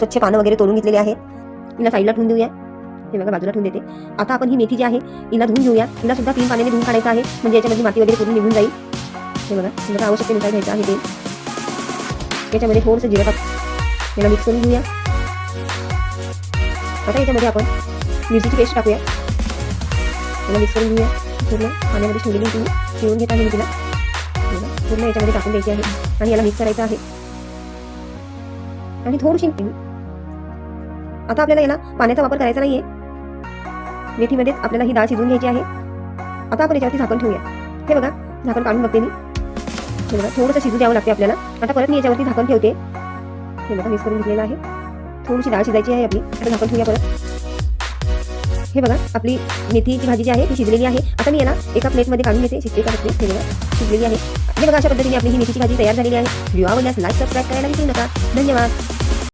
स्वच्छ पानं वगैरे तोडून घेतलेले आहेत. हिला साईडला ठेवून देऊया. हे बघा बाजूला ठेवून देते. आता आपण ही मेथी जी आहे हिला धुवून घेऊया. हिला सुद्धा 3 पाण्याने धुवून काढायचं आहे, म्हणजे याच्यामध्ये माती वगैरे पूर्ण निघून जाईल. हे बघा तुम्हाला आवश्यकतेनुसार घ्यायचं आहे तेल. याच्यामध्ये थोडंसं जिरं टाक, याला मिक्स करून घेऊया. आता याच्यामध्ये आपण मिरचीची पेस्ट टाकूया. याला मिक्स करून घेऊया. पूर्ण पाण्यामध्ये ठेवलेली ती पिळून घेत आहे मी तिला. पूर्ण याच्यामध्ये टाकून द्यायची आहे आणि याला मिक्स करायचं आहे. आणि थोडीशी आता आपल्याला याला पाण्याचा वापर करायचा नाहीये. मेथीमध्येच आपल्याला ही डाळ शिजवून घ्यायची आहे. आता आपण याच्यावरती झाकण ठेवूया. हे बघा झाकण काढून बघते मी. हे बघा थोडंसं शिजू द्यावं लागते आपल्याला. आता परत मी याच्यावरती झाकण ठेवते. हे बघा मिक्स करून घेतलेलं आहे. थोडीशी डाळ शिजायची आहे आपली. आता झाकण ठेवूया परत. हे बघा आपली मेथीची भाजी जी आहे ती शिजलेली आहे. आता मी याला एका प्लेटमध्ये काढून घेते. शिजते का प्लेट? हे बघा शिजलेली आहे. हे बघा अशा पद्धतीने आपली ही मेथीची भाजी तयार झालेली आहे. व्हिडिओ आवडल्यास लाईक सबस्क्राईब करायला विसरू नका. धन्यवाद.